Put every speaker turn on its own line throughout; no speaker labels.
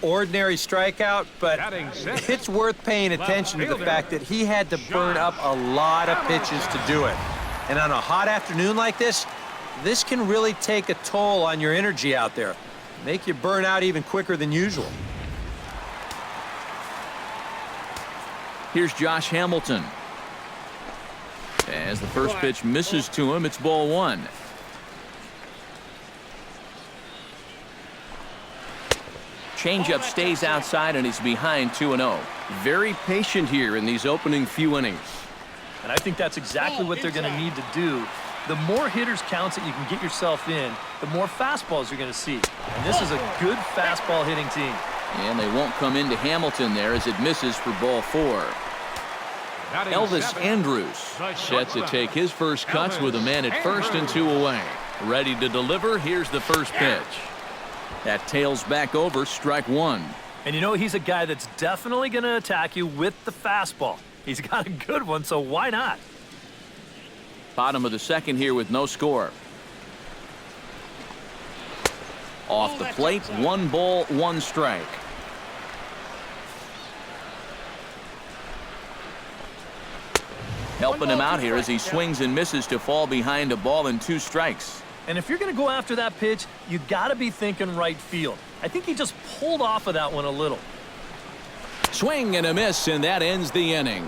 Ordinary strikeout, but it's worth paying attention to the fact that he had to burn up a lot of pitches to do it. And on a hot afternoon like this can really take a toll on your energy out there. Make you burn out even quicker than usual.
Here's Josh Hamilton. As the first pitch misses to him, it's ball one. Changeup stays outside, and he's behind 2-0.
Very patient here in these opening few innings.
And I think that's exactly what they're going to need to do. The more hitters counts that you can get yourself in, the more fastballs you're going to see. And this is a good fastball hitting team.
And they won't come into Hamilton there as it misses for ball four. Elvis Andrus set to take his first cuts with a man at first and 2 away. Ready to deliver. Here's the first pitch. That tails back over, strike one.
And you know, he's a guy that's definitely going to attack you with the fastball. He's got a good one, so why not?
Bottom of the second here with no score. Off the plate, 1 ball, 1 strike. Helping him out here as he swings and misses to fall behind a ball and 2 strikes.
And if you're going to go after that pitch, you got to be thinking right field. I think he just pulled off of that one a little.
Swing and a miss, and that ends the inning.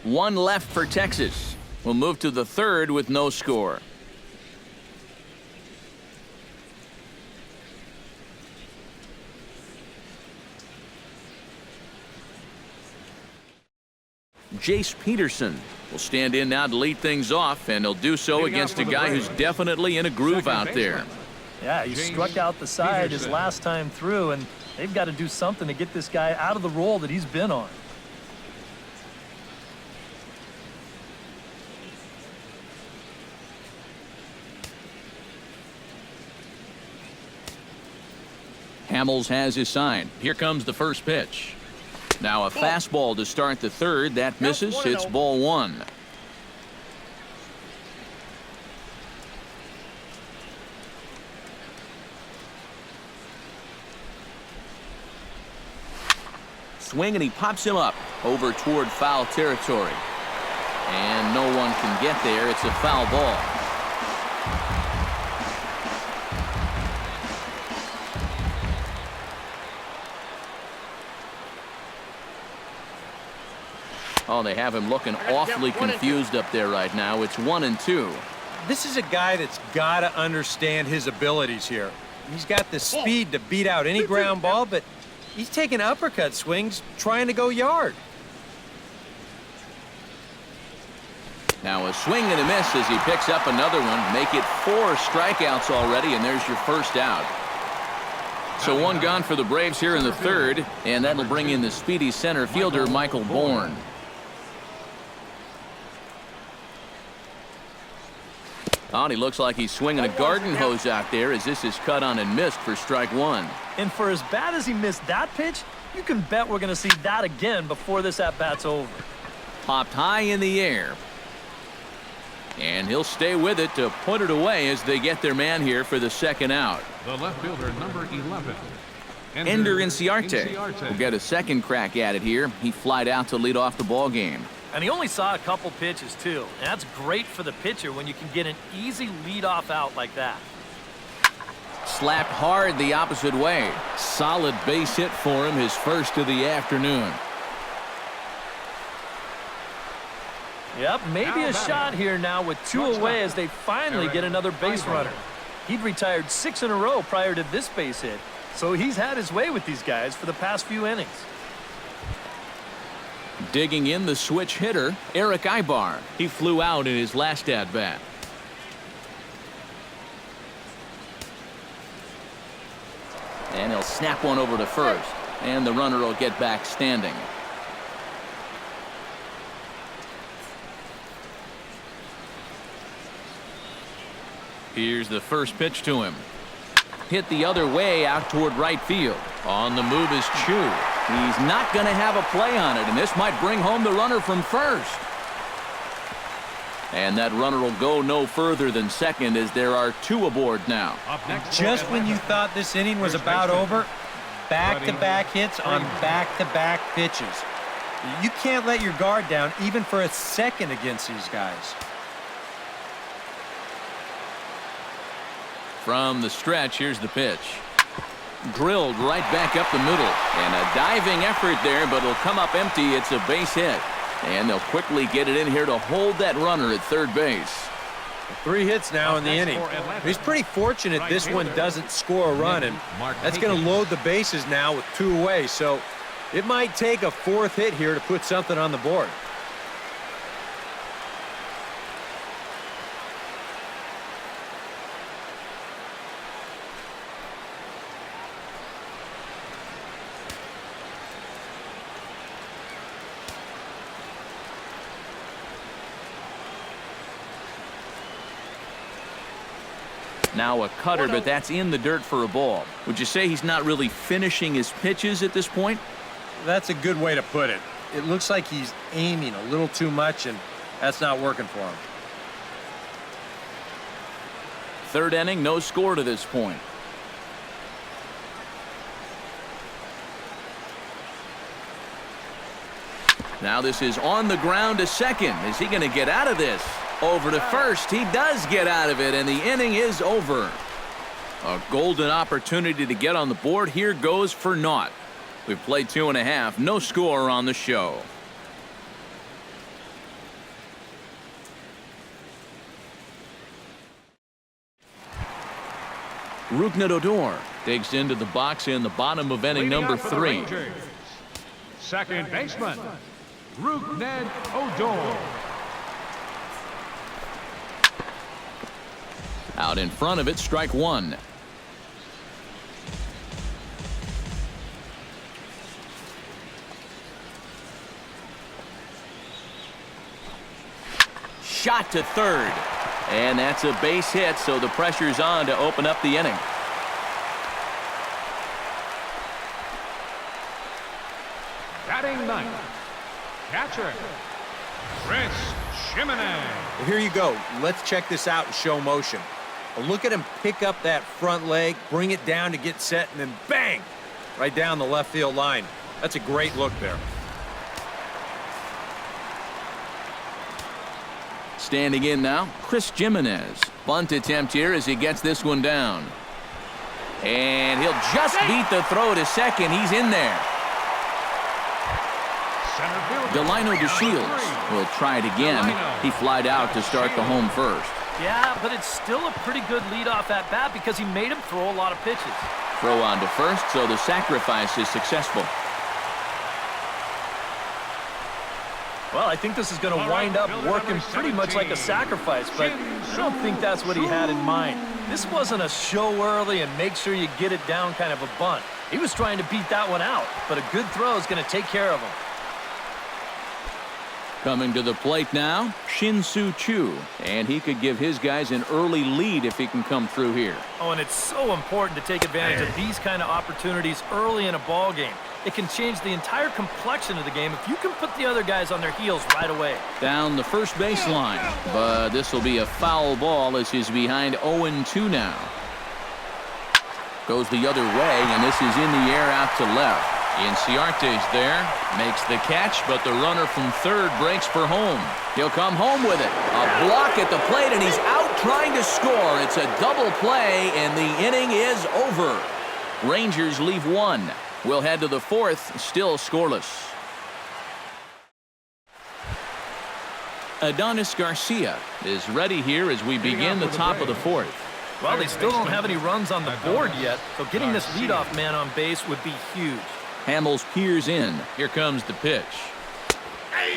1 left for Texas. We'll move to the third with no score. Jace Peterson will stand in now to lead things off, and he'll do so against a guy who's definitely in a groove out there.
Yeah, he struck out the side his last time through, and they've got to do something to get this guy out of the role that he's been on.
Hamels has his sign. Here comes the first pitch. Now a fastball to start the third. That misses. It's ball one. Swing, and he pops him up over toward foul territory. And no one can get there. It's a foul ball. Oh, they have him looking awfully confused up there right now. It's 1-2.
This is a guy that's got to understand his abilities here. He's got the speed to beat out any ground ball, but he's taking uppercut swings trying to go yard.
Now a swing and a miss as he picks up another one. Make it 4 strikeouts already, and there's your first out. So 1 gone for the Braves here in the third, and that'll bring in the speedy center fielder, Michael Bourne. Oh, and he looks like he's swinging a garden hose out there as this is cut on and missed for strike one.
And for as bad as he missed that pitch, you can bet we're going to see that again before this at-bat's over.
Popped high in the air. And he'll stay with it to put it away as they get their man here for the second out.
The left fielder, number 11.
Ender Inciarte will get a second crack at it here. He flied out to lead off the ball game.
And he only saw a couple pitches, too. And that's great for the pitcher when you can get an easy leadoff out like that.
Slapped hard the opposite way. Solid base hit for him, his first of the afternoon.
Yep, maybe a shot here now with 2 away as they finally get another base runner. He'd retired 6 in a row prior to this base hit, so he's had his way with these guys for the past few innings.
Digging in the switch hitter, Eric Ibar. He flew out in his last at-bat. And he'll snap one over to first, and the runner will get back standing. Here's the first pitch to him. Hit the other way out toward right field. On the move is Chu. He's not going to have a play on it, and this might bring home the runner from first. And that runner will go no further than second as there are 2 aboard now.
Just when you thought this inning was about over, back-to-back hits on back-to-back pitches. You can't let your guard down even for a second against these guys.
From the stretch, here's the pitch. Drilled right back up the middle. And a diving effort there, but it'll come up empty. It's a base hit. And they'll quickly get it in here to hold that runner at third base.
3 hits now in the inning. He's pretty fortunate this one doesn't score a run, and that's going to load the bases now with 2 away. So it might take a 4th hit here to put something on the board.
Now a cutter, but that's in the dirt for a ball. Would you say he's not really finishing his pitches at this point?
That's a good way to put it. It looks like he's aiming a little too much, and that's not working for him.
3rd inning, no score to this point. Now this is on the ground to second. Is he going to get out of this? Over to first. He does get out of it, and the inning is over. A golden opportunity to get on the board. Here goes for naught. We've played 2.5. No score on the show. Rougned Odor digs into the box in the bottom of inning number 3.
Second baseman, Rougned Odor.
Out in front of it, strike 1. Shot to third. And that's a base hit, so the pressure's on to open up the inning.
Batting 9th, catcher, Chris Jimenez.
Well, here you go. Let's check this out in show motion. Well, look at him pick up that front leg, bring it down to get set, and then bang! Right down the left field line. That's a great look there.
Standing in now, Chris Jimenez. Bunt attempt here as he gets this one down. And he'll just beat the throw to second. He's in there. Delino DeShields will try it again. He flied out to start the home first.
Yeah, but it's still a pretty good leadoff at bat because he made him throw a lot of pitches.
Throw on to first, so the sacrifice is successful.
Well, I think this is going to wind up working pretty much like a sacrifice, but I don't think that's what he had in mind. This wasn't a show early and make sure you get it down kind of a bunt. He was trying to beat that one out, but a good throw is going to take care of him.
Coming to the plate now, Shin-Soo Choo. And he could give his guys an early lead if he can come through here.
Oh, and it's so important to take advantage of these kind of opportunities early in a ball game. It can change the entire complexion of the game if you can put the other guys on their heels right away.
Down the first baseline, but this will be a foul ball as he's behind 0-2 now. Goes the other way, and this is in the air out to left. Inciarte's there, makes the catch, but the runner from third breaks for home. He'll come home with it. A block at the plate, and he's out trying to score. It's a double play, and the inning is over. Rangers leave 1. We'll head to the 4th, still scoreless. Adonis Garcia is ready here as we begin the top of the 4th.
Well, they still don't have any runs on the board yet, so getting this leadoff man on base would be huge.
Hamels peers in. Here comes the pitch.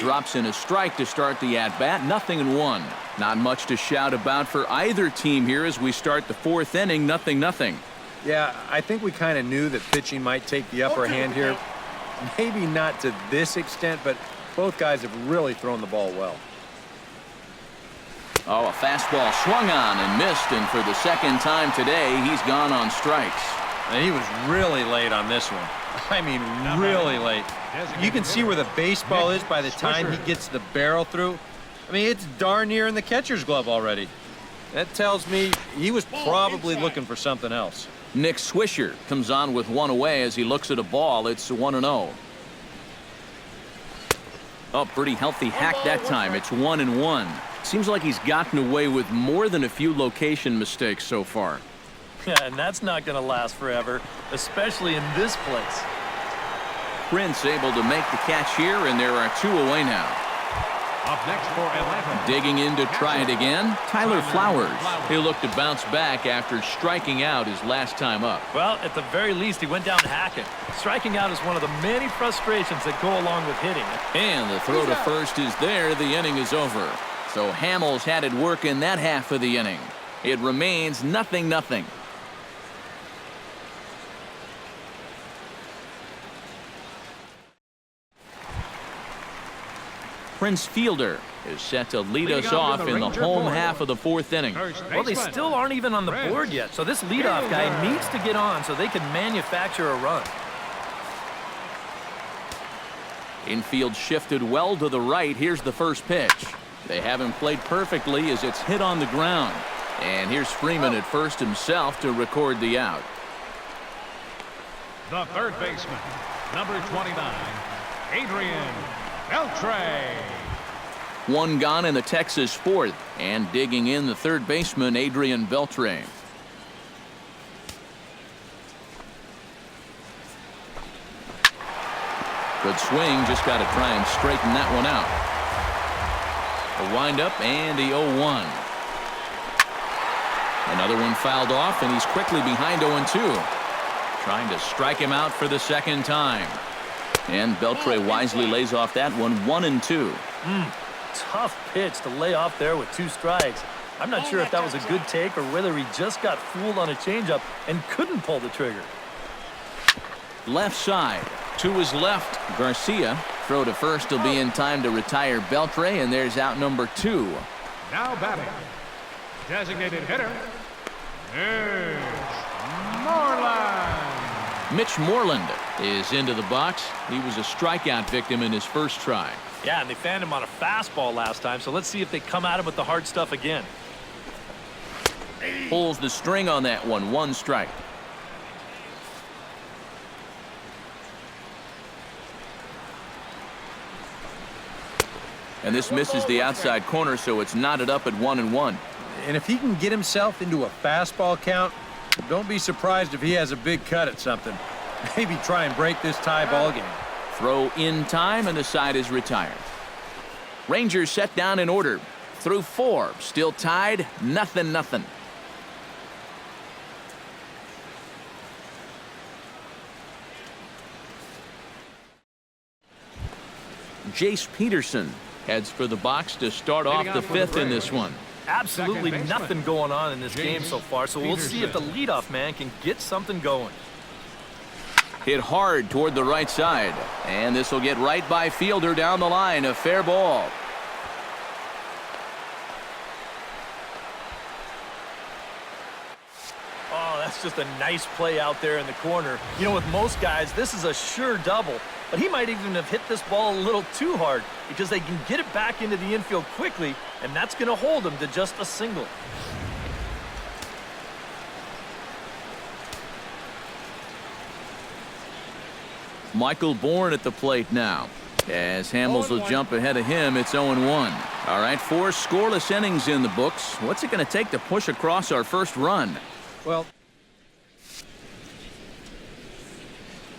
Drops in a strike to start the at-bat. 0-1. Not much to shout about for either team here as we start the 4th inning. 0-0.
Yeah, I think we kind of knew that pitching might take the upper hand here. Maybe not to this extent, but both guys have really thrown the ball well.
Oh, a fastball swung on and missed, and for the second time today, he's gone on strikes.
And he was really late on this one. I mean, really late. You can see where the baseball is by the time he gets the barrel through. I mean, it's darn near in the catcher's glove already. That tells me he was probably looking for something else.
Nick Swisher comes on with one away as he looks at a ball. It's 1-0. Oh, pretty healthy hack that time. It's 1-1. Seems like he's gotten away with more than a few location mistakes so far.
Yeah, and that's not going to last forever, especially in this place.
Prince able to make the catch here, and there are 2 away now.
Up next for Atlanta.
Digging in to try it again, Tyler Flowers. He'll look to bounce back after striking out his last time up.
Well, at the very least, he went down hacking. Striking out is one of the many frustrations that go along with hitting.
And the throw to first is there. The inning is over. So Hamels had it work in that half of the inning. It remains 0-0. Prince Fielder is set to lead us off in the home half of the 4th inning.
Well, they still aren't even on the board yet, so this leadoff guy needs to get on so they can manufacture a run.
Infield shifted well to the right. Here's the first pitch. They haven't played perfectly as it's hit on the ground. And here's Freeman at first himself to record the out.
The third baseman, number 29, Adrian Beltre.
1 gone in the Texas 4th, and digging in the third baseman, Adrian Beltre. Good swing, just got to try and straighten that one out. A windup and the 0-1. Another one fouled off, and he's quickly behind 0-2. Trying to strike him out for the second time. And Beltre wisely lays off that one, 1-2.
Tough pitch to lay off there with 2 strikes. I'm not sure if that was a good take or whether he just got fooled on a changeup and couldn't pull the trigger.
Left side. To his left, Garcia. Throw to first will be in time to retire Beltre, and there's out number 2.
Now batting, designated hitter, Moreland.
Mitch Moreland is into the box. He was a strikeout victim in his first try.
Yeah, and they fanned him on a fastball last time, so let's see if they come at him with the hard stuff again.
Pulls the string on that one. 1 strike. And this misses the outside corner, so it's knotted up at 1-1.
And if he can get himself into a fastball count, don't be surprised if he has a big cut at something. Maybe try and break this tie ball game.
Throw in time, and the side is retired. Rangers set down in order. Through 4, still tied, 0-0. Jace Peterson heads for the box to start off the 5th in this one.
Absolutely nothing going on in this game so far, so we'll see if the leadoff man can get something going.
Hit hard toward the right side, and this will get right by Fielder down the line. A fair ball.
Oh, that's just a nice play out there in the corner. You know, with most guys, this is a sure double, but he might even have hit this ball a little too hard because they can get it back into the infield quickly, and that's going to hold him to just a single.
Michael Bourne at the plate now. As Hamels will jump ahead of him, it's 0-1. All right, 4 scoreless innings in the books. What's it going to take to push across our first run?
Well,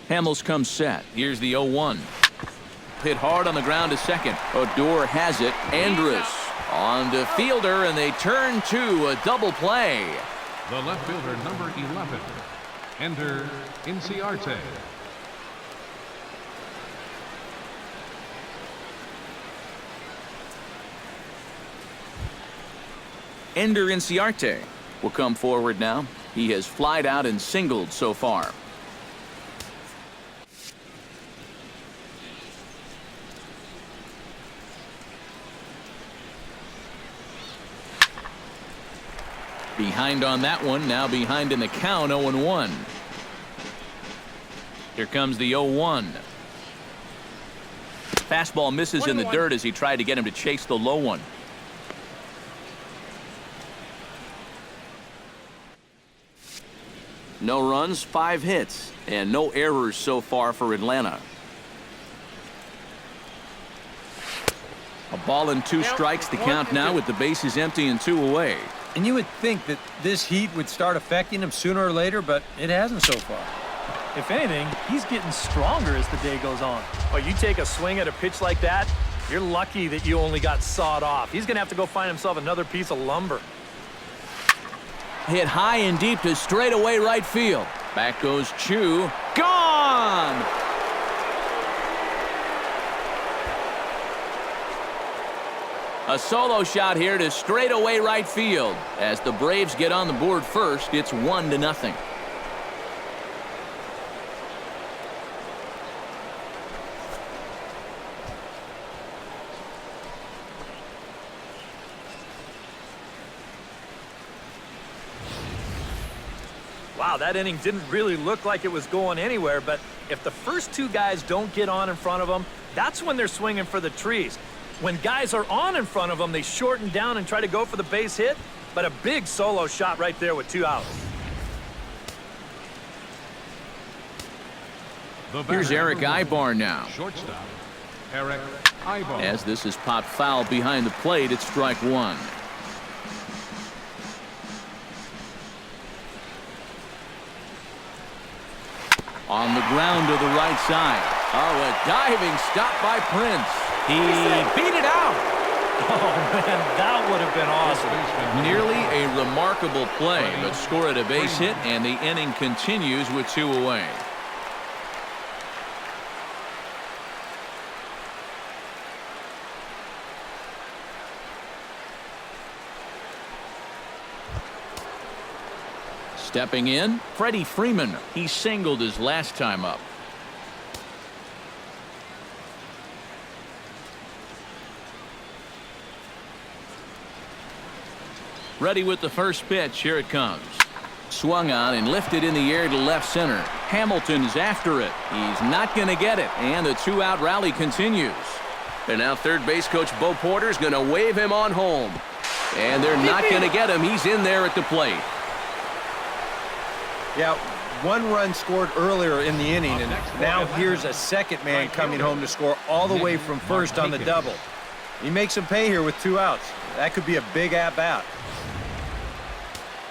Hamels comes set. Here's the 0-1. Hit hard on the ground to second. Odor has it. Andrus on to Fielder, and they turn to a double play.
The left fielder, number 11, Ender Inciarte.
Ender Inciarte will come forward now. He has flied out and singled so far. Behind on that one, now behind in the count, 0-1. Here comes the 0-1. Fastball misses in the dirt as he tried to get him to chase the low one.
No runs, 5 hits, and no errors so far for Atlanta. A ball and 2 strikes to count now with the bases empty and 2 away.
And you would think that this heat would start affecting him sooner or later, but it hasn't so far.
If anything, he's getting stronger as the day goes on. But you take a swing at a pitch like that, you're lucky that you only got sawed off. He's going to have to go find himself another piece of lumber.
Hit high and deep to straightaway right field. Back goes Chu. Gone! A solo shot here to straightaway right field. As the Braves get on the board first, it's 1-0.
Wow, that inning didn't really look like it was going anywhere, but if the first 2 guys don't get on in front of them, that's when they're swinging for the trees. When guys are on in front of them, they shorten down and try to go for the base hit, but a big solo shot right there with 2 outs.
Here's Eric Ibar now.
Shortstop, Eric Ibar.
As this is popped foul behind the plate, it's strike 1. On the ground to the right side. Oh, a diving stop by Prince. He beat it out.
Oh, man, that would have been awesome.
Nearly a remarkable play, but score at a base hit, and the inning continues with 2 away. Stepping in, Freddie Freeman. He singled his last time up. Ready with the first pitch. Here it comes. Swung on and lifted in the air to left center. Hamilton's after it. He's not going to get it, and the 2-out rally continues.
And now third base coach Bo Porter's going to wave him on home. And they're not going to get him. He's in there at the plate.
Yeah, 1 run scored earlier in the inning, and now here's a second man coming home to score all the way from first on the double. He makes him pay here with 2 outs. That could be a big at-bat.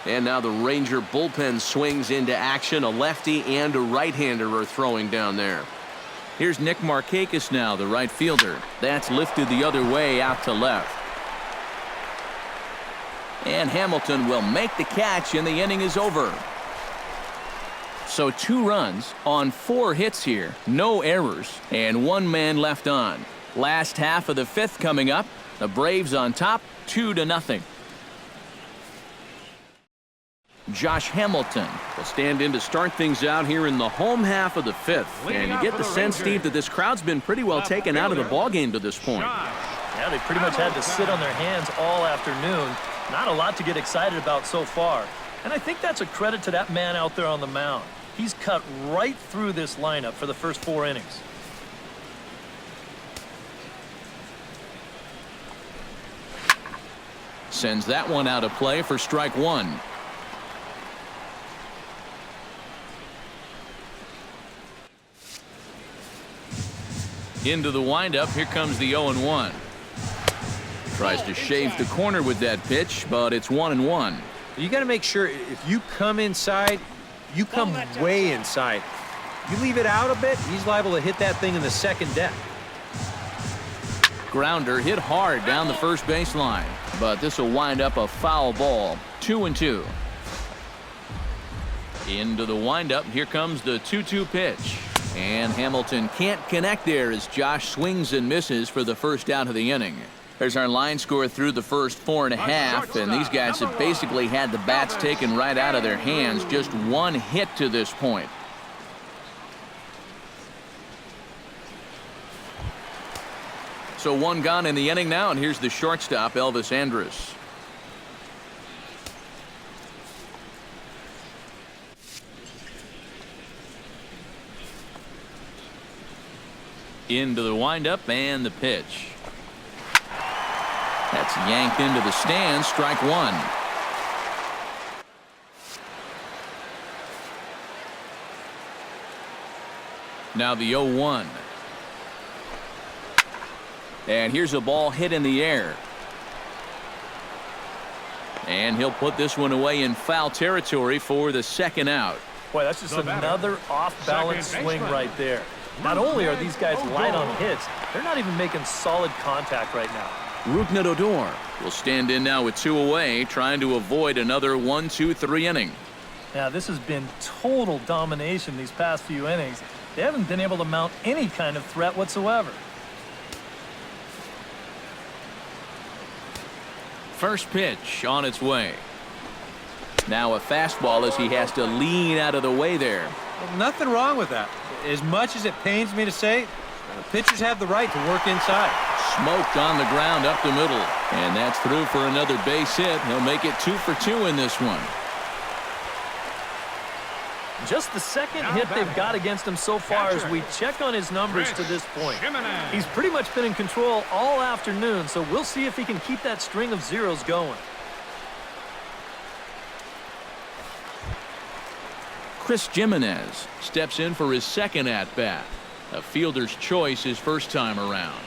And now the Ranger bullpen swings into action. A lefty and a right-hander are throwing down there.
Here's Nick Markakis now, the right fielder. That's lifted the other way out to left. And Hamilton will make the catch, and the inning is over. So 2 runs on 4 hits here, no errors, and 1 man left on. Last half of the 5th coming up. The Braves on top, 2-0. Josh Hamilton will stand in to start things out here in the home half of the 5th. And you get the sense, Steve, that this crowd's been pretty well taken out of the ballgame to this point.
Yeah, they pretty much had to sit on their hands all afternoon. Not a lot to get excited about so far. And I think that's a credit to that man out there on the mound. He's cut right through this lineup for the first 4 innings.
Sends that one out of play for strike 1. Into the windup. Here comes the 0-1. Tries to shave the corner with that pitch, but it's 1-1.
You got to make sure if you come inside, you come way inside. You leave it out a bit, he's liable to hit that thing in the second deck.
Grounder hit hard down the first baseline, but this will wind up a foul ball. 2-2. Into the windup. Here comes the 2-2 pitch. And Hamilton can't connect there as Josh swings and misses for the first out of the inning. There's our line score through the first 4.5, and these guys have basically had the bats taken right out of their hands. Just 1 hit to this point. So 1 gone in the inning now, and here's the shortstop, Elvis Andrus. Into the windup and the pitch. That's yanked into the stands. Strike 1. Now the 0-1. And here's a ball hit in the air. And he'll put this one away in foul territory for the second out.
Boy, that's just another off-balance swing right there. Not only are these guys light on hits, they're not even making solid contact right now.
Rougned Odor will stand in now with 2 away, trying to avoid another 1-2-3 inning.
Now, this has been total domination these past few innings. They haven't been able to mount any kind of threat whatsoever.
First pitch on its way. Now a fastball as he has to lean out of the way there.
Well, nothing wrong with that. As much as it pains me to say, pitchers have the right to work inside.
Smoked on the ground up the middle. And that's through for another base hit. He'll make it 2 for 2 in this one.
Just the second hit they've got against him so far as we check on his numbers to this point. He's pretty much been in control all afternoon, so we'll see if he can keep that string of zeros going.
Chris Jimenez steps in for his second at-bat. A fielder's choice his first time around.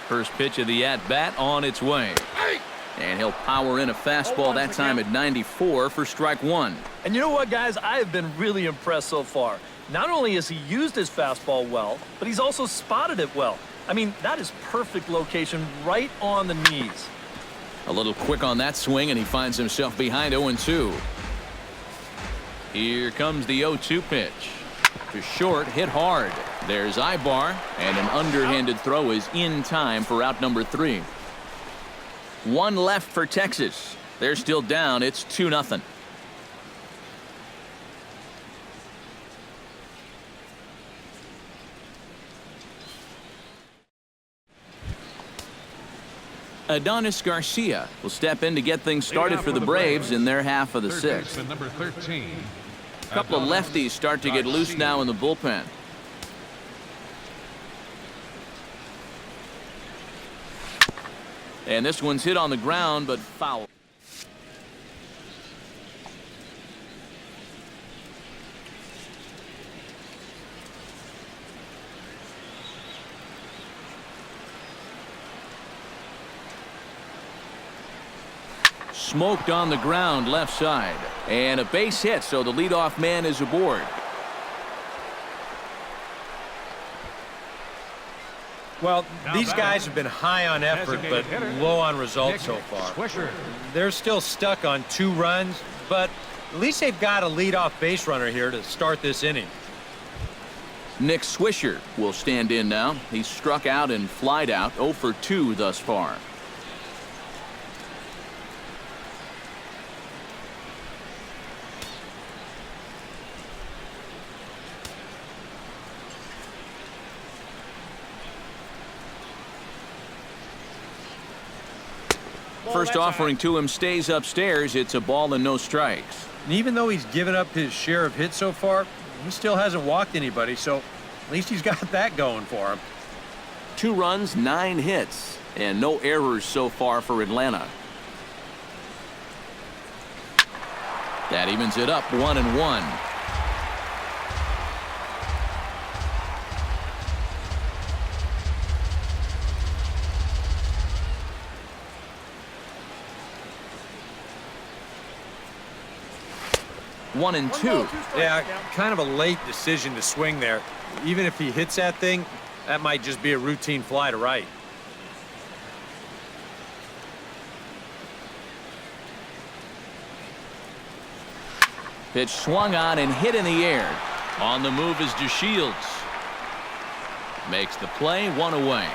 First pitch of the at-bat on its way. And he'll power in a fastball that time at 94 for strike 1.
And you know what, guys? I have been really impressed so far. Not only has he used his fastball well, but he's also spotted it well. I mean, that is perfect location right on the knees.
A little quick on that swing, and he finds himself behind 0-2. Here comes the 0-2 pitch. To short, hit hard. There's Ibar, and an underhanded throw is in time for out number 3. 1 left for Texas. They're still down. It's 2-0. Adonis Garcia will step in to get things started for the Braves in their half of the 6th.
Number 13.
A couple of lefties start to get loose now in the bullpen. And this one's hit on the ground, but foul. Smoked on the ground left side. And a base hit, so the leadoff man is aboard.
Well, these guys have been high on effort, but low on results so far. They're still stuck on 2 runs, but at least they've got a leadoff base runner here to start this inning.
Nick Swisher will stand in now. He's struck out and flied out 0 for 2 thus far. First offering to him stays upstairs. It's a ball and no strikes.
And even though he's given up his share of hits so far, he still hasn't walked anybody, so at least he's got that going for him.
2 runs, 9 hits, and no errors so far for Atlanta.
That evens it up 1-1. One and 2.
Yeah, kind of a late decision to swing there. Even if he hits that thing, that might just be a routine fly to right.
Pitch swung on and hit in the air. On the move is DeShields. Makes the play, 1 away.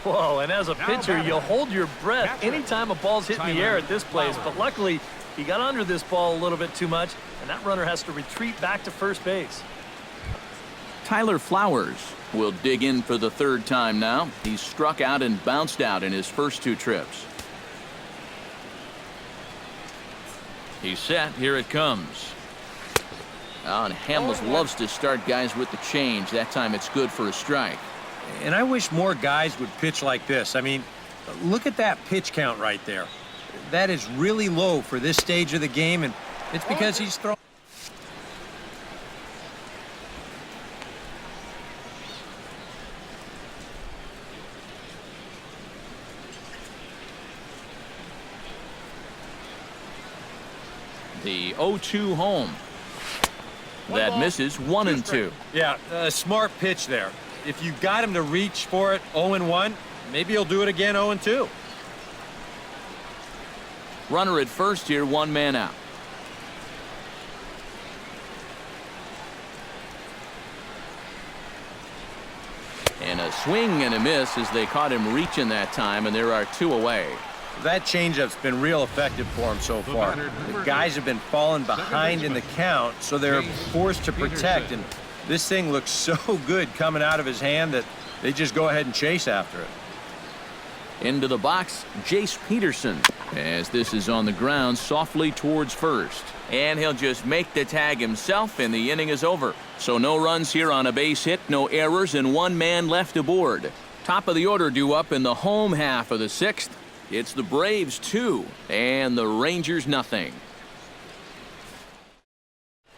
Whoa, and as a pitcher, you hold your breath anytime a ball's hit in the air at this place. But luckily, he got under this ball a little bit too much, and that runner has to retreat back to first base.
Tyler Flowers will dig in for the 3rd time now. He's struck out and bounced out in his first 2 trips. He's set. Here it comes. Oh, and Hamels loves to start guys with the change. That time it's good for a strike.
And I wish more guys would pitch like this. I mean, look at that pitch count right there. That is really low for this stage of the game, and it's because he's throwing.
The 0-2 home. That misses 1-2.
Yeah, a smart pitch there. If you got him to reach for it 0-1, maybe he'll do it again 0-2.
Runner at first here, one man out. And a swing and a miss as they caught him reaching that time, and there are two away.
That changeup's been real effective for him so far. The guys have been falling behind in the count, so they're forced to protect, and this thing looks so good coming out of his hand that they just go ahead and chase after it.
Into the box, Jace Peterson, as this is on the ground softly towards first. And he'll just make the tag himself, and the inning is over. So no runs here on a base hit, no errors, and one man left aboard. Top of the order due up in the home half of the sixth. It's the Braves 2 and the Rangers nothing.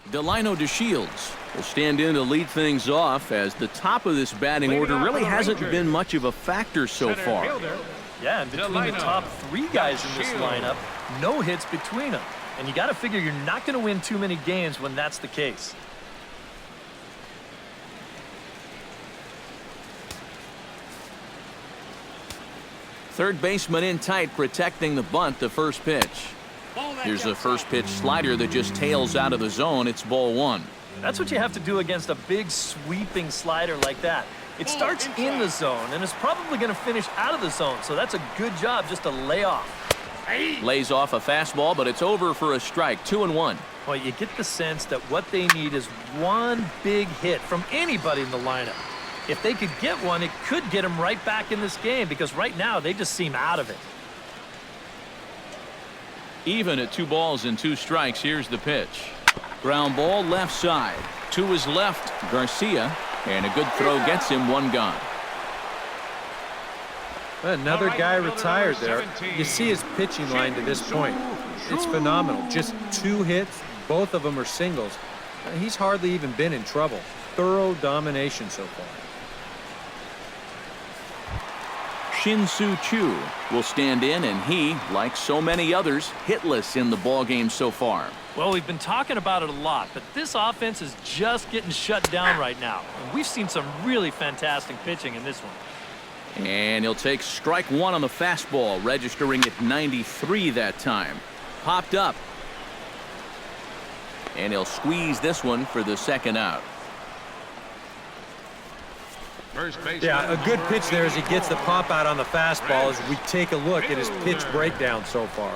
Delino DeShields will stand in to lead things off, as the top of this batting order really hasn't been much of a factor so far.
Yeah, and between the top three guys in this lineup, no hits between them. And you got to figure you're not going to win too many games when that's the case.
Third baseman in tight, protecting the bunt, the first pitch. Here's a first pitch slider that just tails out of the zone. It's ball one.
That's what you have to do against a big sweeping slider like that. It starts in the zone and is probably going to finish out of the zone, so that's a good job just to lay off.
Lays off a fastball, but it's over for a strike. 2-1.
Well, you get the sense that what they need is one big hit from anybody in the lineup. If they could get one, it could get them right back in this game, because right now they just seem out of it.
Even at 2 balls and 2 strikes. Here's the pitch. Ground ball left side. To his left, Garcia. And a good throw gets him, one gone.
Another guy retired there. You see his pitching line to this point. It's phenomenal. Just 2 hits. Both of them are singles. He's hardly even been in trouble. Thorough domination so far.
Shin-Soo Choo will stand in, and he, like so many others, hitless in the ballgame so far.
Well, we've been talking about it a lot, but this offense is just getting shut down right now. And we've seen some really fantastic pitching in this one.
And he'll take strike one on the fastball, registering at 93 that time. Popped up. And he'll squeeze this one for the second out.
Yeah, a good pitch there as he gets the pop out on the fastball as we take a look at his pitch breakdown so far.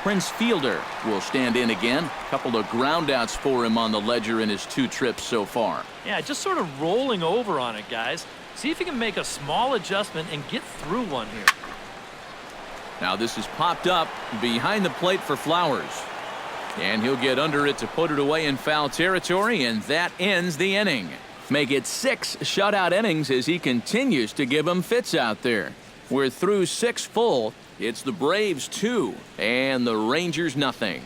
Prince Fielder will stand in again. A couple of groundouts for him on the ledger in his 2 trips so far.
Yeah, just sort of rolling over on it, guys. See if you can make a small adjustment and get through one here.
Now this is popped up behind the plate for Flowers. And he'll get under it to put it away in foul territory, and that ends the inning. Make it 6 shutout innings as he continues to give them fits out there. We're through 6 full. It's the Braves 2 and the Rangers nothing.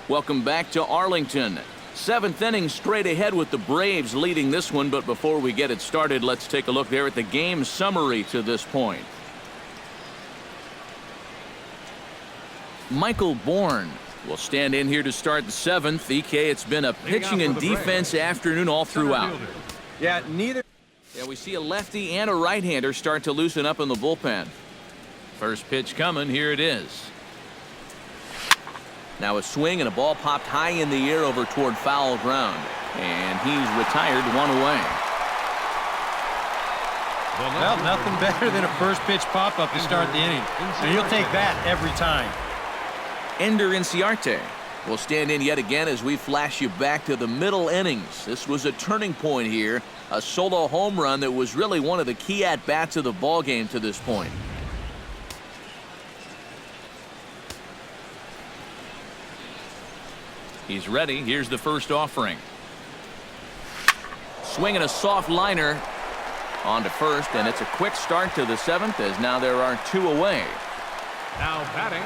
Welcome back to Arlington. 7th inning straight ahead with the Braves leading this one, but before we get it started, let's take a look there at the game summary to this point. Michael Bourne will stand in here to start the 7th. EK, it's been a pitching and defense afternoon all throughout.
Yeah, neither.
Yeah, we see a lefty and a right-hander start to loosen up in the bullpen. First pitch coming, here it is. Now a swing and a ball popped high in the air over toward foul ground. And he's retired, 1 away.
Well, nothing better than a first pitch pop-up to start the inning. And you'll take that every time.
Ender Inciarte We'll stand in yet again as we flash you back to the middle innings. This was a turning point here, a solo home run that was really one of the key at-bats of the ball game to this point. He's ready. Here's the first offering. Swinging a soft liner on to first, and it's a quick start to the 7th as now there are 2 away.
Now batting,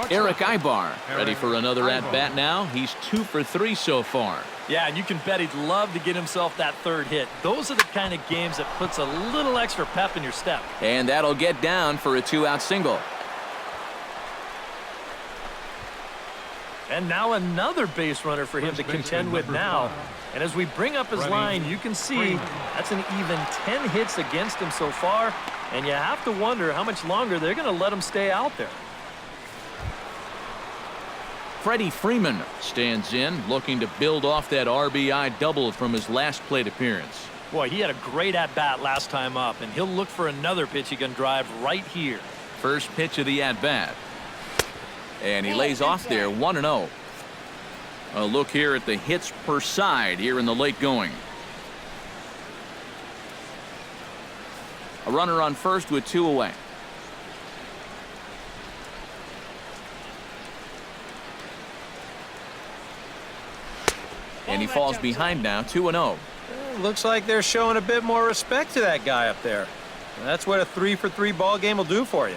Eric Ibar ready for another at-bat now. He's 2 for 3 so far.
Yeah, and you can bet he'd love to get himself that 3rd hit. Those are the kind of games that puts a little extra pep in your step.
And that'll get down for a 2-out single.
And now another base runner for him to contend with now. And as we bring up his line, you can see that's an even 10 hits against him so far. And you have to wonder how much longer they're going to let him stay out there.
Freddie Freeman stands in, looking to build off that RBI double from his last plate appearance.
Boy, he had a great at-bat last time up, and he'll look for another pitch he can drive right here.
First pitch of the at-bat. And he lays off there, 1-0. A look here at the hits per side here in the late going. A runner on first with 2 away. And he falls behind now, 2-0.
Looks like they're showing a bit more respect to that guy up there. And that's what a 3 for 3 ball game will do for you.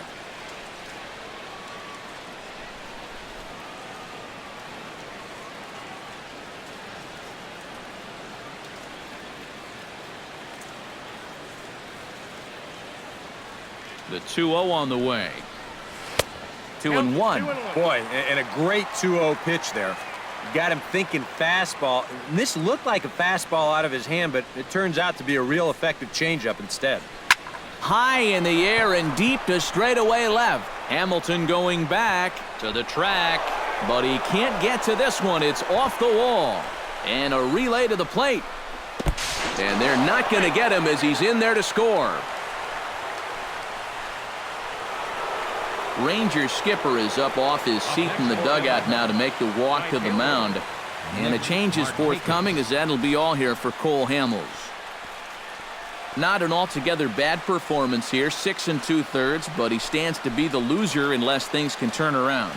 The 2-0 on the way. 2-1.
Boy, and a great 2-0 pitch there. Got him thinking fastball. And this looked like a fastball out of his hand, but it turns out to be a real effective changeup instead.
High in the air and deep to straightaway left. Hamilton going back to the track, but he can't get to this one. It's off the wall. And a relay to the plate. And they're not going to get him as he's in there to score. Ranger skipper is up off his seat in the dugout now to make the walk to the mound. And a change is forthcoming as that'll be all here for Cole Hamels. Not an altogether bad performance here, 6 2/3, but he stands to be the loser unless things can turn around.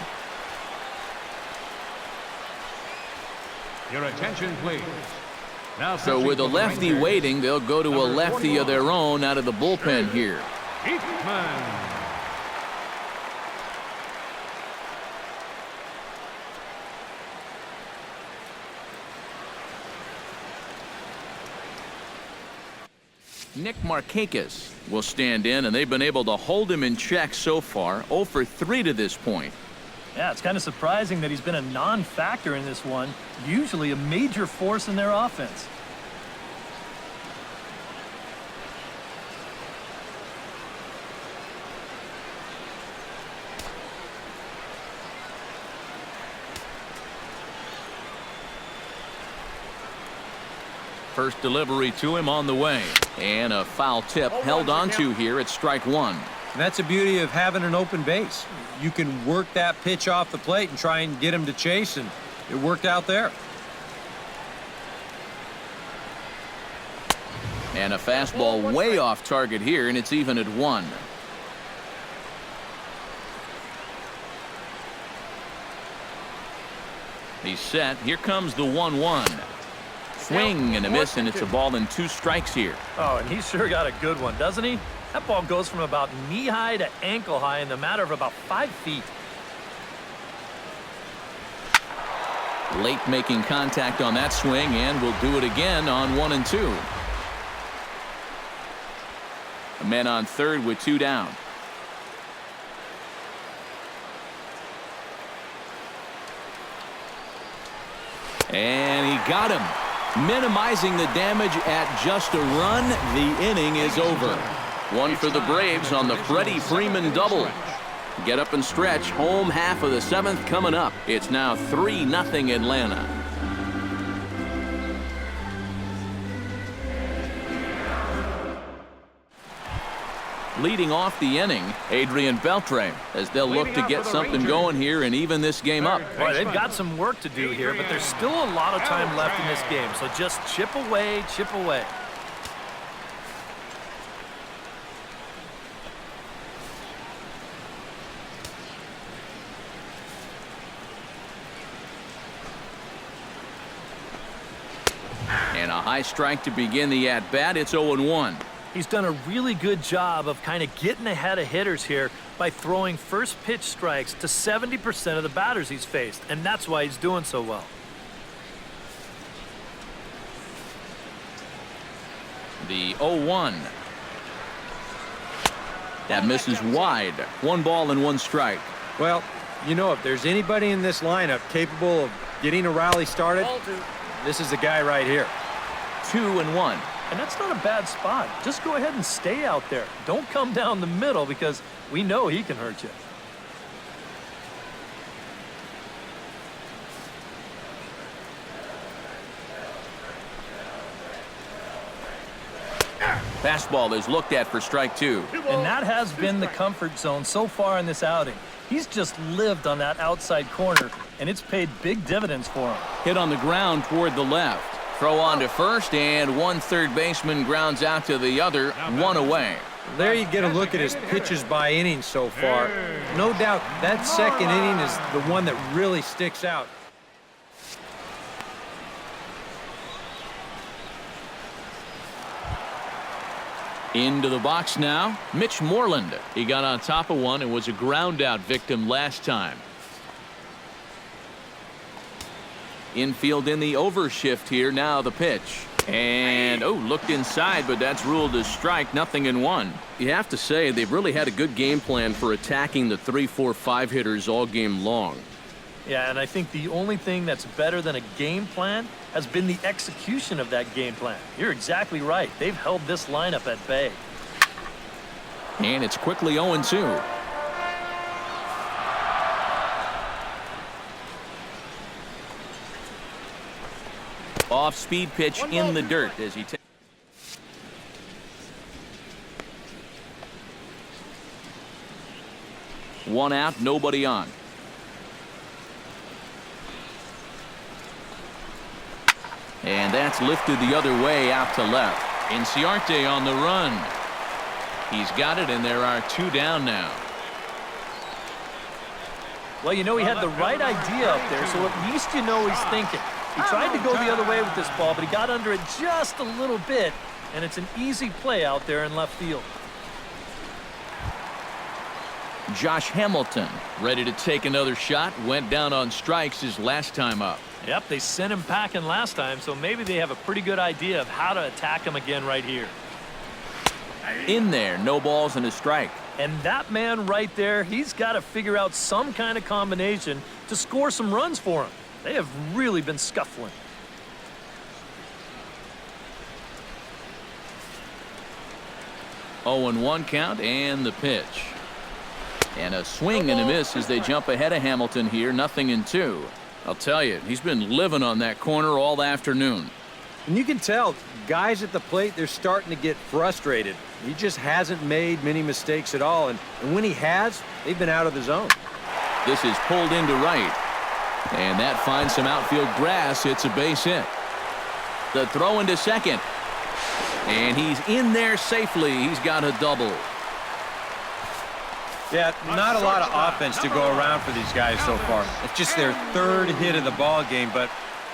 Your attention, please. Now
So with a lefty waiting, they'll go to a lefty of their own out of the bullpen here.
Eatman.
Nick Markakis will stand in, and they've been able to hold him in check so far. 0 for 3 to this point.
Yeah, it's kind of surprising that he's been a non-factor in this one. Usually a major force in their offense.
First delivery to him on the way. And a foul tip held on to here at strike 1.
And that's the beauty of having an open base. You can work that pitch off the plate and try and get him to chase, and it worked out there.
And a fastball way off target here, and it's even at 1. He's set. Here comes the 1-1. Swing and a miss, and it's a ball and 2 strikes here.
Oh, and he sure got a good one, doesn't he? That ball goes from about knee-high to ankle-high in the matter of about 5 feet.
Late making contact on that swing, and will do it again on 1 and 2. A man on third with 2 down. And he got him. Minimizing the damage at just a run. The inning is over. 1 for the Braves on the Freddie Freeman double. Get up and stretch. Home half of the 7th coming up. It's now 3-0 Atlanta. Leading off the inning, Adrian Beltre, as they'll look to get something going here and even this game up.
Boy, they've got some work to do here, but there's still a lot of time left in this game, so just chip away, chip away.
And a high strike to begin the at-bat. It's 0-1.
He's done a really good job of kind of getting ahead of hitters here by throwing first pitch strikes to 70% of the batters he's faced, and that's why he's doing so well.
The 0-1. That misses wide. 1 ball and 1 strike.
Well, you know, if there's anybody in this lineup capable of getting a rally started, this is the guy right here.
2-1.
And that's not a bad spot. Just go ahead and stay out there. Don't come down the middle because we know he can hurt you.
Fastball is looked at for strike 2.
And that has been the comfort zone so far in this outing. He's just lived on that outside corner, and it's paid big dividends for him.
Hit on the ground toward the left. Throw on to first, and 1 third baseman grounds out to the other, 1 away.
There you get a look at his pitches by inning so far. No doubt that second inning is the one that really sticks out.
Into the box now, Mitch Moreland. He got on top of one and was a ground out victim last time. Infield in the overshift here. Now the pitch. And, looked inside, but that's ruled as strike. 0-1.
You have to say they've really had a good game plan for attacking the 3, 4, 5 hitters all game long.
Yeah, and I think the only thing that's better than a game plan has been the execution of that game plan. You're exactly right. They've held this lineup at bay.
And it's quickly 0-2. Off-speed pitch in the dirt as he takes. One out, nobody on. And that's lifted the other way out to left. Inciarte on the run. He's got it, and there are 2 down now.
Well, you know, he had the right idea up there, so at least you know he's thinking. He tried to go the other way with this ball, but he got under it just a little bit, and it's an easy play out there in left field.
Josh Hamilton ready to take another shot. Went down on strikes his last time up.
Yep, they sent him packing last time, so maybe they have a pretty good idea of how to attack him again right here.
In there, no balls and a strike.
And that man right there, he's got to figure out some kind of combination to score some runs for him. They have really been scuffling.
Oh, 0-1 count and the pitch. And a swing and a miss as they jump ahead of Hamilton here. 0-2. I'll tell you, he's been living on that corner all afternoon.
And you can tell, guys at the plate, they're starting to get frustrated. He just hasn't made many mistakes at all. And when he has, they've been out of the zone.
This is pulled into right. And that finds some outfield grass. It's a base hit. The throw into second. And he's in there safely. He's got a double.
Yeah, not a lot of offense to go around for these guys so far. It's just their 3rd hit of the ball game, but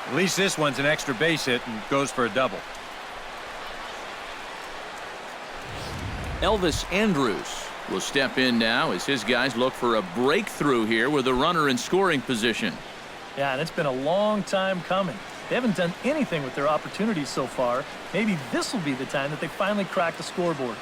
at least this one's an extra base hit and goes for a double.
Elvis Andrus will step in now as his guys look for a breakthrough here with a runner in scoring position.
Yeah, and it's been a long time coming. They haven't done anything with their opportunities so far. Maybe this will be the time that they finally crack the scoreboard.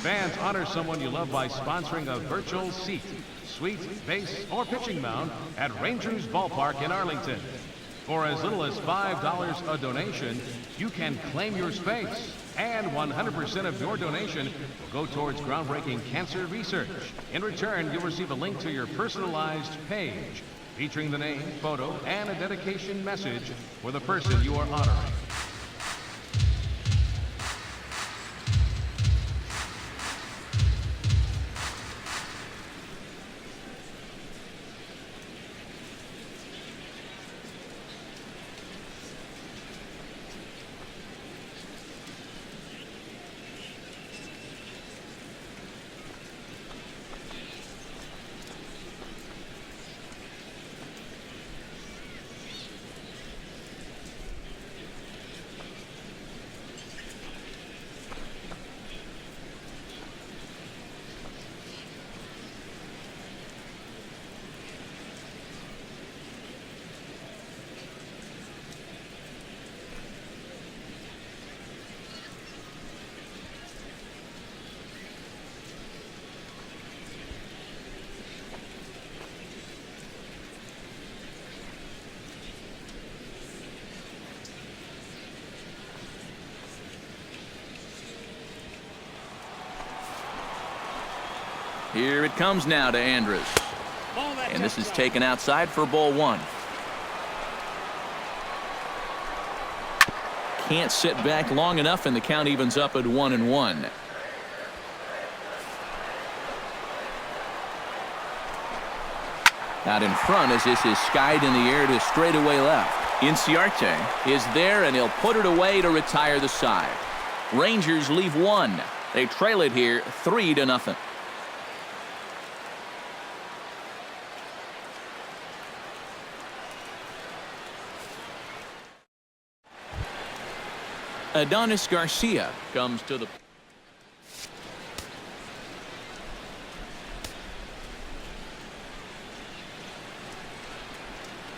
Fans honor someone you love by sponsoring a virtual seat, suite, base, or pitching mound at Rangers Ballpark in Arlington. For as little as $5 a donation, you can claim your space, and 100% of your donation will go towards groundbreaking cancer research. In return, you'll receive a link to your personalized page featuring the name, photo, and a dedication message for the person you are honoring.
Here it comes now to Andrus. And this is taken outside for ball one. Can't sit back long enough, and the count evens up at 1-1. Out in front as this is skied in the air to straightaway left. Inciarte is there, and he'll put it away to retire the side. Rangers leave one. They trail it here 3-0. Adonis Garcia comes to the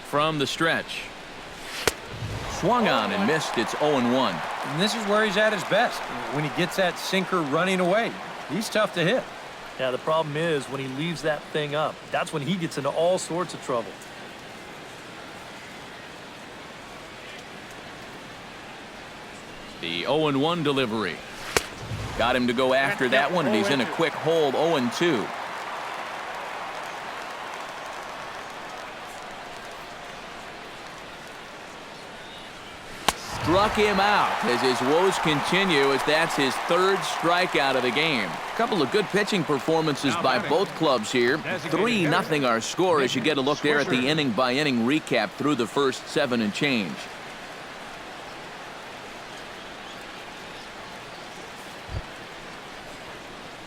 from the stretch. Swung on and missed. It's 0-1.
And this is where he's at his best, when he gets that sinker running away. He's tough to hit.
Yeah, the problem is when he leaves that thing up, that's when he gets into all sorts of trouble.
The 0-1 delivery. Got him to go after that one, and he's in a quick hold. 0-2. Struck him out as his woes continue, as that's his third strikeout of the game. A couple of good pitching performances by both clubs here. 3-0 our score as you get a look there at the inning-by-inning recap through the first 7 and change.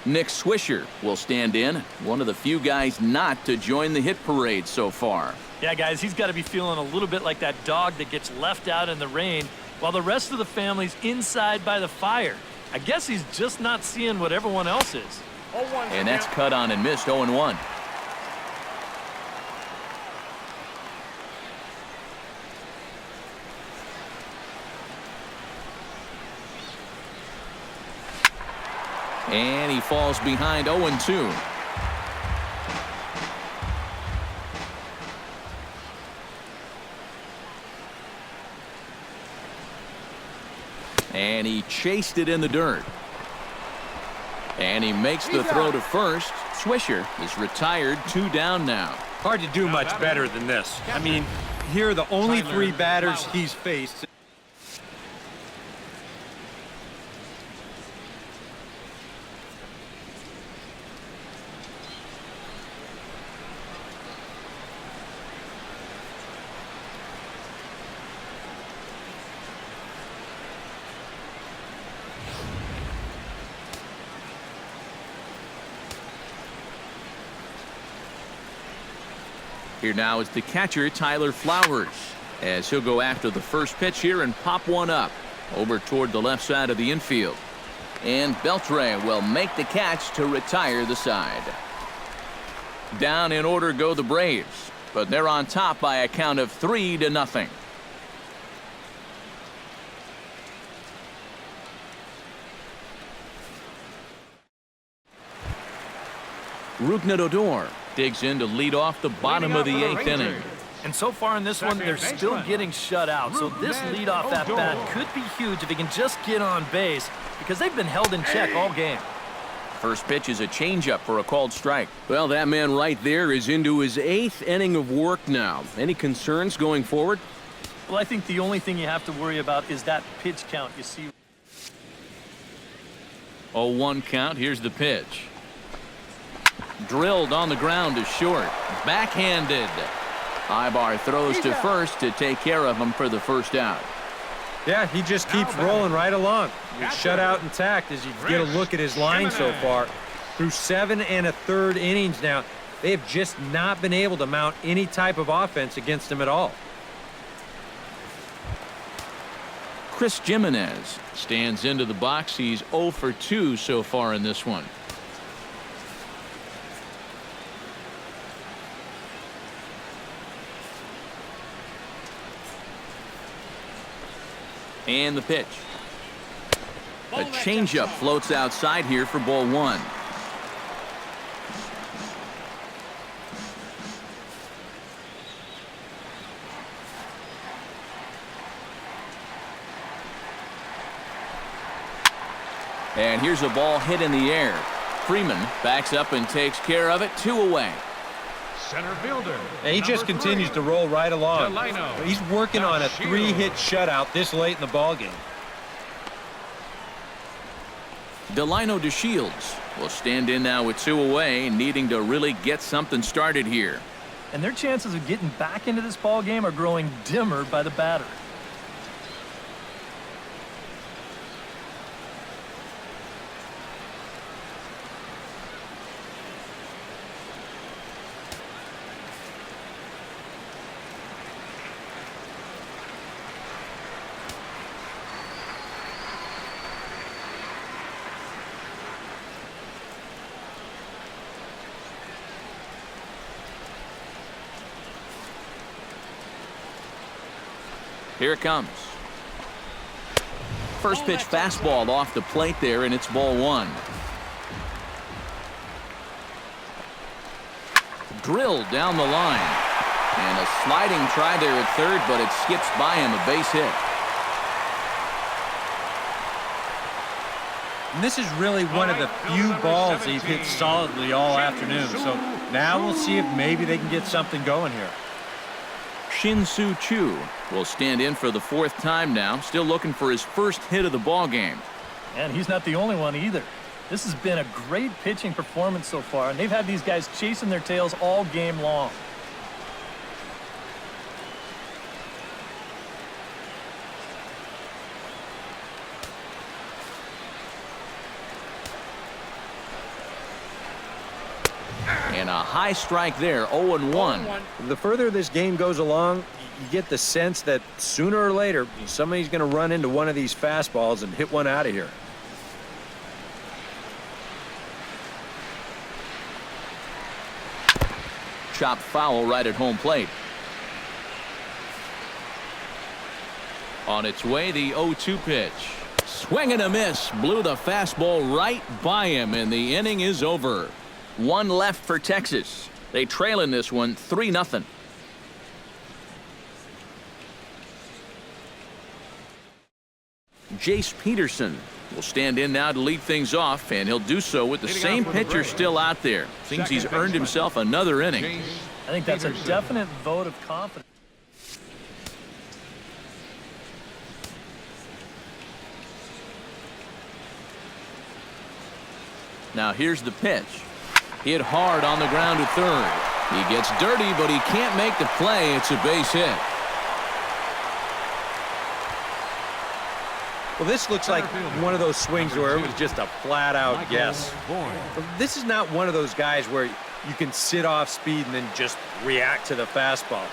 Nick Swisher will stand in, one of the few guys not to join the hit parade so far.
Yeah, guys, he's got to be feeling a little bit like that dog that gets left out in the rain while the rest of the family's inside by the fire. I guess he's just not seeing what everyone else is.
And that's cut on and missed. 0-1. And he falls behind. 0-2. And he chased it in the dirt. And he makes the throw to first. Swisher is retired. 2 down now.
Hard to do much better than this. I mean, here are the only 3 batters he's faced.
Here now is the catcher, Tyler Flowers, as he'll go after the first pitch here and pop one up over toward the left side of the infield. And Beltre will make the catch to retire the side. Down in order go the Braves, but they're on top by a count of 3-0. Rugnet digs in to lead off the bottom of the 8th inning.
And so far in this one, they're still getting shut out. So this leadoff at bat could be huge if he can just get on base, because they've been held in check all game.
First pitch is a changeup for a called strike.
Well, that man right there is into his 8th inning of work now. Any concerns going forward?
Well, I think the only thing you have to worry about is that pitch count. You see.
0-1 count. Here's the pitch. Drilled on the ground to short. Backhanded. Ibar throws to first to take care of him for the first out.
Yeah, he just keeps rolling right along. You're shut out intact as you get a look at his line so far. Through 7 1/3 innings now, they have just not been able to mount any type of offense against him at all.
Chris Jimenez stands into the box. He's 0 for 2 so far in this one. And the pitch. A changeup floats outside here for ball 1. And here's a ball hit in the air. Freeman backs up and takes care of it. 2 away.
Center fielder.
And he just continues to roll right along. He's working on a 3-hit shutout this late in the ballgame.
Delino DeShields will stand in now with 2 away, needing to really get something started here.
And their chances of getting back into this ball game are growing dimmer by the batter.
Here it comes. First pitch fastball off the plate there, and it's ball 1. Drilled down the line. And a sliding try there at third, but it skips by him, a base hit.
And this is really one of the few balls he's hit solidly all afternoon. So now we'll see if maybe they can get something going here.
Shin-Soo Choo will stand in for the 4th time now, still looking for his first hit of the ball game.
And he's not the only one either. This has been a great pitching performance so far, and they've had these guys chasing their tails all game long.
And a high strike there, 0-1.
The further this game goes along, you get the sense that sooner or later, somebody's going to run into one of these fastballs and hit one out of here.
Chopped foul right at home plate. On its way, the 0-2 pitch. Swing and a miss. Blew the fastball right by him, and the inning is over. 1 left for Texas. They trail in this one 3-0. Jace Peterson will stand in now to lead things off, and he'll do so with the same pitcher still out there. Thinks he's earned himself another inning.
I think that's a definite vote of confidence.
Now here's the pitch. Hit hard on the ground to third. He gets dirty, but he can't make the play. It's a base hit.
Well, this looks like one of those swings where it was just a flat-out guess. This is not one of those guys where you can sit off speed and then just react to the fastball.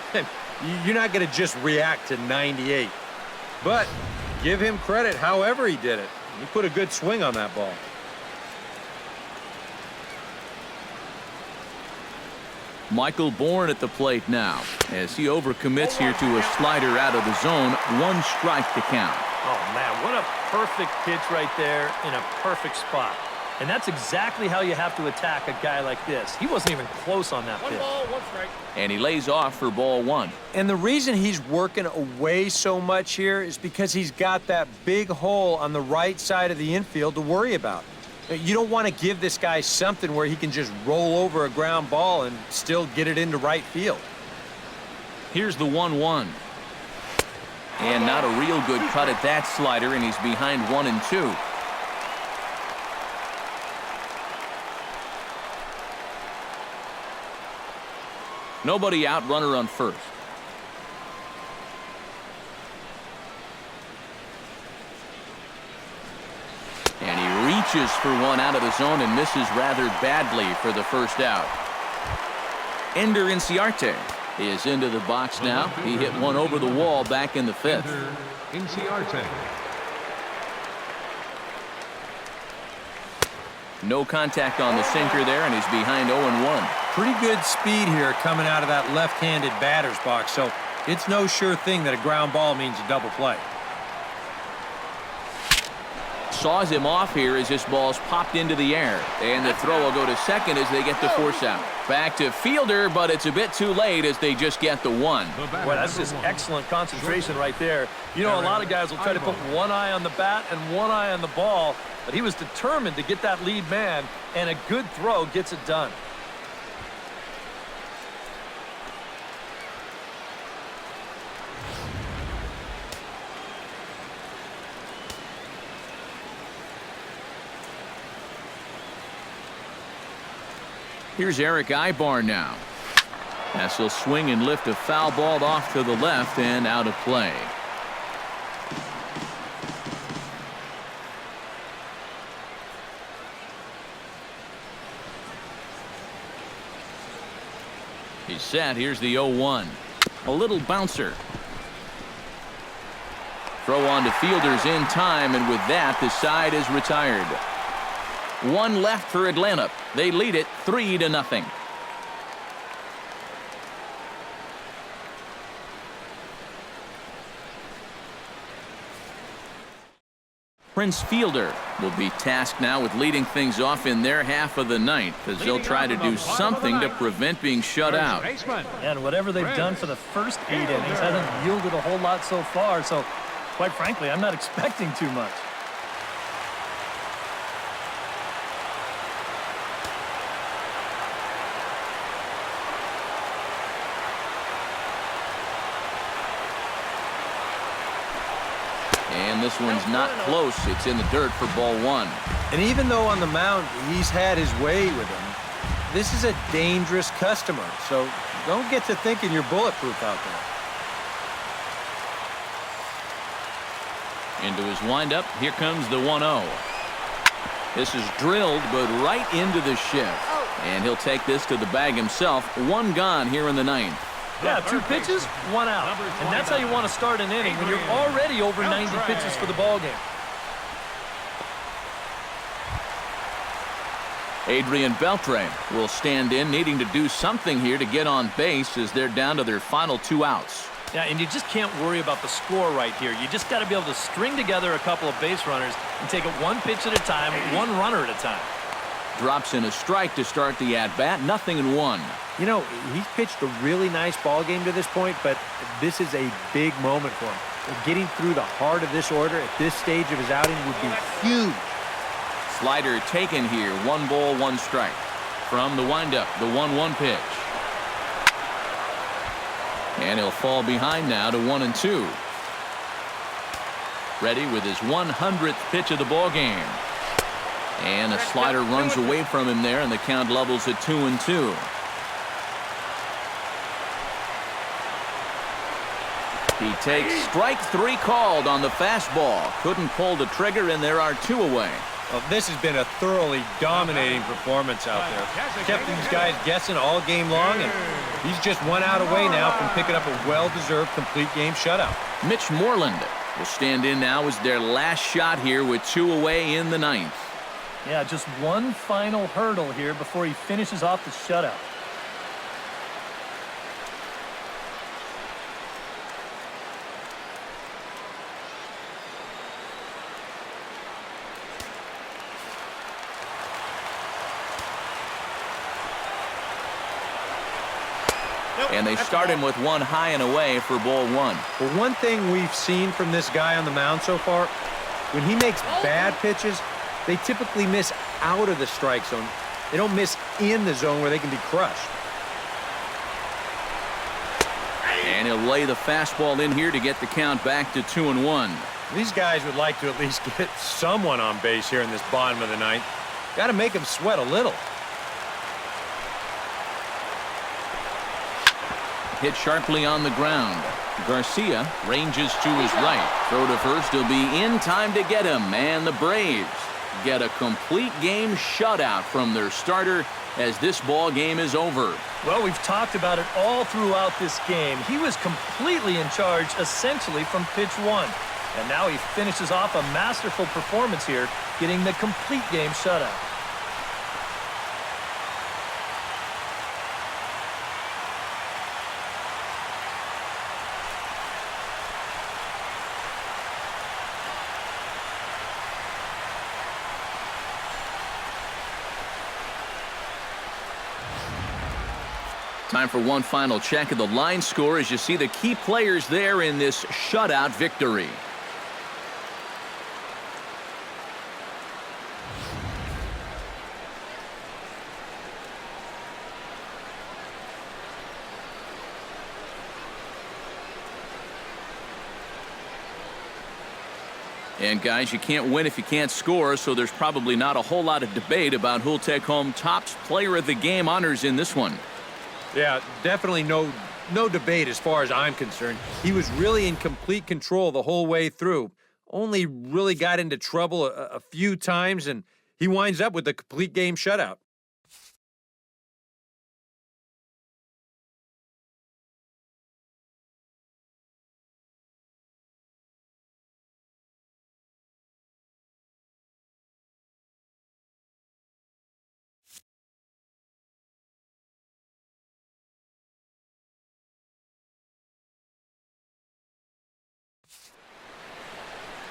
You're not going to just react to 98. But give him credit however he did it. He put a good swing on that ball.
Michael Bourne at the plate now as he overcommits here to a slider out of the zone. 1 strike to count.
Oh, man, what a perfect pitch right there in a perfect spot. And that's exactly how you have to attack a guy like this. He wasn't even close on that pitch.
1 ball, 1 strike.
And he lays off for ball 1.
And the reason he's working away so much here is because he's got that big hole on the right side of the infield to worry about. You don't want to give this guy something where he can just roll over a ground ball and still get it into right field.
Here's the 1-1. And not a real good cut at that slider, and he's behind 1-2. Nobody out, runner on first. And he reaches for one out of the zone and misses rather badly for the first out. Ender Inciarte is into the box now. He hit one over the wall back in the 5th.
Inciarte.
No contact on the sinker there, and he's behind 0-1.
Pretty good speed here coming out of that left-handed batter's box, so it's no sure thing that a ground ball means a double play.
Saws him off here as this ball's popped into the air. And the throw will go to second as they get the force out. Back to fielder, but it's a bit too late as they just get the 1.
Boy, that's just excellent concentration right there. You know, a lot of guys will try to put one eye on the bat and one eye on the ball, but he was determined to get that lead man, and a good throw gets it done.
Here's Eric Ibar now. As he'll swing and lift a foul ball off to the left and out of play. He's set. Here's the 0-1. A little bouncer. Throw on to fielders in time, and with that, the side is retired. One left for Atlanta. They lead it 3-0. Prince Fielder will be tasked now with leading things off in their half of the ninth, as they'll try to do something to prevent being shut out.
And whatever they've done for the first 8 innings hasn't yielded a whole lot so far, so quite frankly, I'm not expecting too much.
And this one's not close. It's in the dirt for ball 1.
And even though on the mound he's had his way with him, this is a dangerous customer. So don't get to thinking you're bulletproof out there.
Into his windup. Here comes the 1-0. This is drilled, but right into the shift. And he'll take this to the bag himself. 1 gone here in the 9th.
Yeah, 2 pitches, 1 out. And that's how you want to start an inning when you're already over 90 pitches for the ballgame.
Adrian Beltre will stand in, needing to do something here to get on base as they're down to their final 2 outs.
Yeah, and you just can't worry about the score right here. You just got to be able to string together a couple of base runners and take it 1 pitch at a time, 1 runner at a time.
Drops in a strike to start the at-bat. 0-1.
You know, he's pitched a really nice ball game to this point, but this is a big moment for him. Getting through the heart of this order at this stage of his outing would be huge.
Slider taken here. 1 ball, 1 strike. From the windup, the 1-1 pitch. And he'll fall behind now to 1-2. Ready with his 100th pitch of the ball game. And a slider runs away from him there, and the count levels at 2-2. He takes strike 3 called on the fastball. Couldn't pull the trigger, and there are 2 away.
Well, this has been a thoroughly dominating performance out there. Kept these guys guessing all game long, and he's just 1 out away now from picking up a well-deserved complete game shutout.
Mitch Moreland will stand in now as their last shot here with 2 away in the 9th.
Yeah, just 1 final hurdle here before he finishes off the shutout.
And they start him with one high and away for ball one.
Well, one thing we've seen from this guy on the mound so far, when he makes bad pitches, they typically miss out of the strike zone. They don't miss in the zone where they can be crushed.
And he'll lay the fastball in here to get the count back to 2-1.
These guys would like to at least get someone on base here in this bottom of the ninth. Got to make them sweat a little.
Hit sharply on the ground. Garcia ranges to his right. Throw to first. He'll be in time to get him. And the Braves get a complete game shutout from their starter as this ball game is over.
Well, we've talked about it all throughout this game. He was completely in charge, essentially, from pitch one. And now he finishes off a masterful performance here, getting the complete game shutout.
Time for one final check of the line score as you see the key players there in this shutout victory. And guys, you can't win if you can't score, so there's probably not a whole lot of debate about who'll take home top player of the game honors in this one.
Yeah, definitely no debate as far as I'm concerned. He was really in complete control the whole way through. Only really got into trouble a few times, and he winds up with a complete game shutout.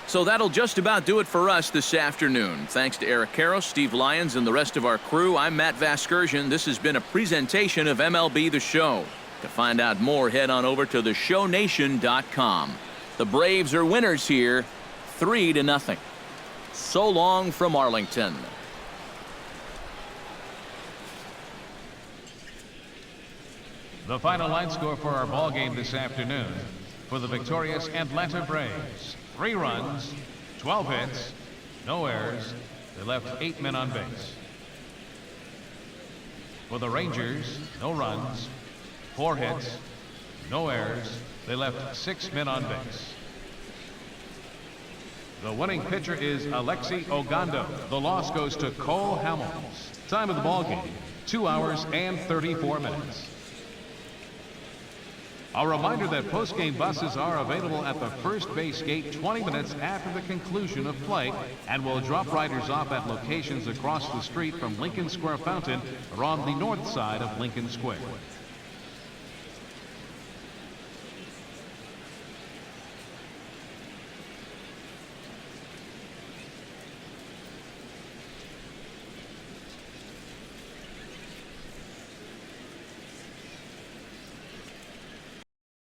So that'll just about do it for us this afternoon. Thanks to Eric Karros, Steve Lyons, and the rest of our crew. I'm Matt Vasgersian. This has been a presentation of MLB The Show. To find out more, head on over to theshownation.com. The Braves are winners here, 3-0. So long from Arlington.
The final line score for our ball game this afternoon for the victorious Atlanta Braves. 3 runs, 12 hits, no errors. They left 8 men on base. For the Rangers, no runs, 4 hits, no errors. They left 6 men on base. The winning pitcher is Alexi Ogando. The loss goes to Cole Hamels. Time of the ball game, 2 hours and 34 minutes. A reminder that post-game buses are available at the first base gate 20 minutes after the conclusion of play and will drop riders off at locations across the street from Lincoln Square Fountain or on the north side of Lincoln Square.